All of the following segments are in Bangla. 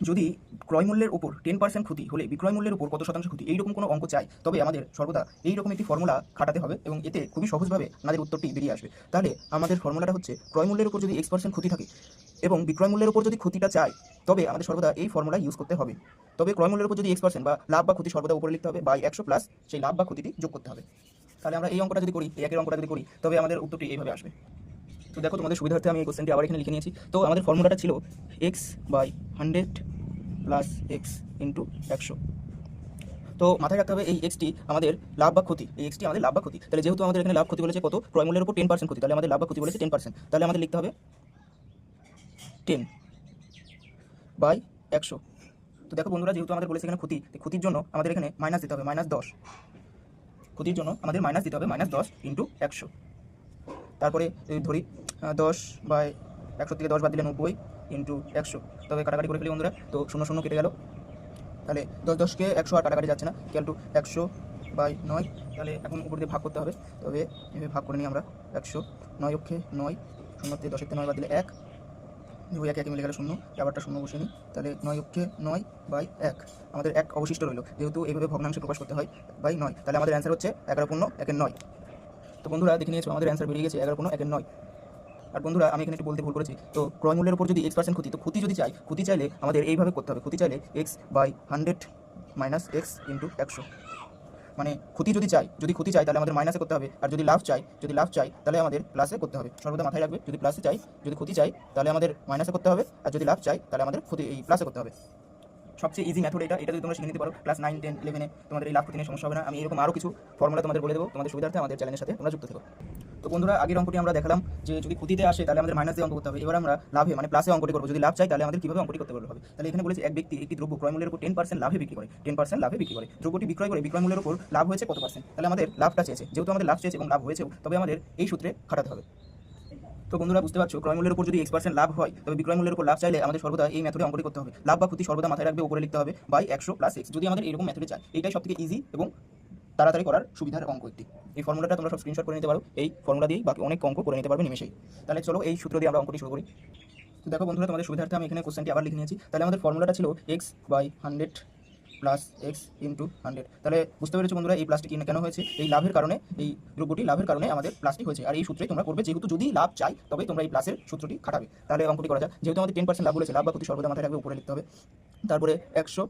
যদি ক্রয় মূল্যের উপর 10% ক্ষতি হলে বিক্রয় মূল্যের উপর কত শতাংশ ক্ষতি এইরকম কোনো অঙ্ক চাই, তবে আমাদের সর্বদা এইরকম একটি ফর্মুলা খাটাতে হবে এবং এতে খুবই সহজভাবে আমাদের উত্তরটি বেরিয়ে আসবে। তাহলে আমাদের ফর্মুলাটা হচ্ছে ক্রয় মূল্যের উপর যদি X% ক্ষতি থাকে এবং বিক্রয় মূল্যের উপর যদি ক্ষতিটা চাই, তবে আমাদের সর্বদা এই ফর্মুলা ইউজ করতে হবে। তবে ক্রয় মূল্যের উপর যদি X% বা লাভ বা ক্ষতি সর্বদা উপরে লিখতে হবে বাই 100 প্লাস সেই লাভ বা ক্ষতিটি যোগ করতে হবে। তাহলে আমরা এই অঙ্কটা যদি করি, এই একের অঙ্কটা যদি করি, তবে আমাদের উত্তরটি এইভাবে আসবে। তো দেখো, তোমাদের সুবিধার্থে আমি এই কোশ্চেনটি আবার এখানে লিখে নিয়েছি। তো আমাদের ফর্মুলাটা ছিল x/100 প্লাস এক্স ইন্টু 100। তো মাথায় রাখতে হবে এই এক্সটি আমাদের লাভ বা ক্ষতি, এই এক্সটি আমাদের লাভ বা ক্ষতি। তাহলে যেহেতু আমাদের এখানে লাভ ক্ষতি বলেছে কত, ক্রয় মূল্যের উপর 10% ক্ষতি, তাহলে আমাদের লাভ বা ক্ষতি বলেছে 10%, তাহলে আমাদের লিখতে হবে 10/100। তো দেখো বন্ধুরা, যেহেতু আমাদের বলেছে এখানে ক্ষতি, ক্ষতির জন্য আমাদের এখানে মাইনাস দিতে হবে -10। ক্ষতির জন্য আমাদের মাইনাস দিতে হবে -10 ইন্টু 100। তারপরে যদি ধরি 10/100 থেকে 10 বাদ দিলে 90 ইন্টু 100। তবে কাটাকাটি করে ফেলি বন্ধুরা, তো 0 0 কেটে গেল। তাহলে 10 কে 100 আর কাটাকাটি যাচ্ছে না, কিন্তু 100/9। তাহলে এখন উপর দিয়ে ভাগ করতে হবে। তবে এভাবে ভাগ করে নিই আমরা। 100 9 অক্ষে 9, 0 তে 10 তে 9 বাদ দিলে 1, 2 1 1 মিলে গেল 0, আবারটা 0 বসিয়ে নিই। তাহলে 9 অক্ষে 9/1 আমাদের 1 অবশিষ্ট রইল। যেহেতু এইভাবে ভগ্নাংশে প্রকাশ করতে হয় বাই 9, তাহলে আমাদের অ্যান্সার হচ্ছে 11 পূর্ণ 1 9। তো বন্ধুরা দেখে নিয়েছো, আমাদের অ্যান্সার বেরিয়ে গেছে 11 পূর্ণ 1 9। আর বন্ধুরা, আমি এখানে একটু বলতে ভুল করেছি। তো ক্রয় মূল্যের উপর যদি X% ক্ষতি, তো ক্ষতি যদি চাই, ক্ষতি চাইলে আমাদের এইভাবে করতে হবে। ক্ষতি চাইলে x/100 মাইনাস এক্স ইন্টু 100। মানে ক্ষতি যদি চাই তাহলে আমাদের মাইনাসে করতে হবে, আর যদি লাভ চাই তাহলে আমাদের প্লাসে করতে হবে। সর্বদা মাথায় রাখবে, যদি প্লাসে চাই, যদি ক্ষতি চাই তাহলে আমাদের মাইনাসে করতে হবে, আর যদি লাভ চাই তাহলে আমাদের ক্ষতি এই প্লাসে করতে হবে। সবচেয়ে ইজি মেথড এটা যদি তোমরা শিখে নিতে পারো ক্লাস 9 10 11-এ, তোমাদের এই লাভ ক্ষতি নিয়ে সমস্যা হবে না। আমি এরকম আরও কিছু ফর্মুলা তোমাদের বলে দেবো, তোমাদের সুবিধার্থে আমাদের চ্যানেলের সাথে তোমরা যুক্ত থেকো। তো বন্ধুরা, আগের অঙ্কটি আমরা দেখালাম যে যদি ক্ষতিতে আসে তাহলে আমাদের মাইনাস দিয়ে অঙ্ক করতে হবে। এবার আমরা লাভে মানে প্লাসে অঙ্কটি করবো। যদি লাভ চাই তাহলে আমাদের কীভাবে অঙ্কটি করতে বলা হবে। তাহলে এখানে বলেছে এক ব্যক্তি একটি দ্রব্য ক্রয় মূল্যের উপর 10% লাভে বিক্রি করে, 10% লাভে বিক্রি করে। দ্রব্যটি বিক্রয় করে বিক্রয় মূল্যের উপর লাভ হয়েছে কত পার্সেন্ট। তাহলে আমাদের লাভটা চেয়েছে, যেহেতু আমাদের লাভ চেয়েছে এবং লাভ হয়েছেও, তবে আমাদের এই সূত্রে খাটাতে হবে। তো বন্ধুরা বুঝতে পারছো, ক্রয় মূল্যের উপর যদি X% লাভ হয়, তবে বিক্রয় মূল্যের উপর লাভ চাইলে আমাদের সর্বদা এই মেথডে অঙ্কটি করতে হবে। লাভ বা ক্ষতি সর্বদা মাথায় রাখবে, উপরে লিখতে হবে বাই 100 প্লাস এক্স, যদি আমাদের এরকম মেথডে চাই। এটাই সবথেকে ইজি এবং তাড়াতাড়ি করার সুবিধার অঙ্ক একটি। এই ফর্মুলাটা তোমরা সব স্ক্রিনশট করে নিতে পারো, এই ফর্মুলা দিয়েই বাকি অনেক অঙ্ক করে নিতে পারবে নিমেষেই। তাহলে চলো এই সূত্র দিয়ে আমরা অঙ্কটি শুরু করি। তো দেখো বন্ধুরা, তোমাদের সুবিধার্থে আমি এখানে কোশ্চেনটি আবার লিখে নিয়েছি। তাহলে আমাদের ফর্মুলাটা ছিল x/100 প্লাস এক্স ইন্টু 100। তাহলে বুঝতে পেরেছো বন্ধুরা, এই প্লাসটি কেন হয়েছে? এই লাভের কারণে, এই দ্রব্যটি লাভের কারণে আমাদের প্লাসটি হয়েছে। আর এই সূত্রে তোমরা করবে, যেহেতু যদি লাভ চাই তবে তোমরা এই প্লাসের সূত্রটি খাটাবে। তাহলে অঙ্কটি করা যাক। যেহেতু আমাদের 10% লাভ বলেছে, লাভ বা ক্ষতি সর্বদা মাথায় রাখবে, উপরে লিখতে হবে। তারপরে 100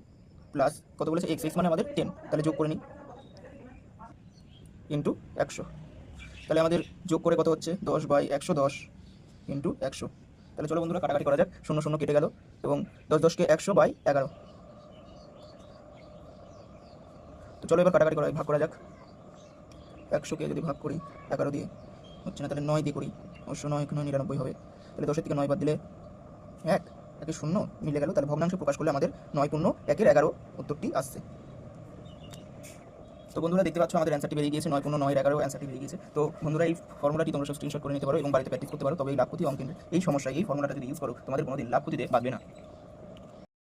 প্লাস কত বলেছে, এক্স, এক্স মানে আমাদের 10, তাহলে যোগ করে নিই ইন্টু 100। তাহলে আমাদের যোগ করে কত হচ্ছে 10/110 ইন্টু 100। তাহলে চলো বন্ধুরা কাটাকাটি করা যাক। 0 0 কেটে গেল এবং 10 কে 100/11। তো চলো এবার কাটাকাটি করা ভাগ করা যাক। 100কে যদি ভাগ করি 11 দিয়ে হচ্ছে না, তাহলে 9 দিয়ে করি। অবশ্য 9 99 হবে। তাহলে 10 থেকে 9 বাদ দিলে 1, 1 0 মিলে গেল। তাহলে ভগ্নাংশ প্রকাশ করলে আমাদের 9 পূর্ণ 1 11 উত্তরটি আসছে। তো বন্ধুরা দেখতে পাচ্ছ, আমাদের অ্যান্সারটি বেরিয়ে গিয়েছে 9 পূর্ণ 9 11 অ্যান্সারটি বেরিয়ে গিয়েছে। তো বন্ধুরা, এই ফর্মুলাটি তোমরা সব স্ক্রিনশট করে নিতে পারো এবং বাড়িতে প্র্যাকটিস করতে পারো। তবে এই লাভ ক্ষতি অঙ্কের এই সমস্যায় এই ফর্মুলাটা যদি ইউজ করো, তোমাদের কোনোদিন লাভ ক্ষতিতে বাঁধবে না।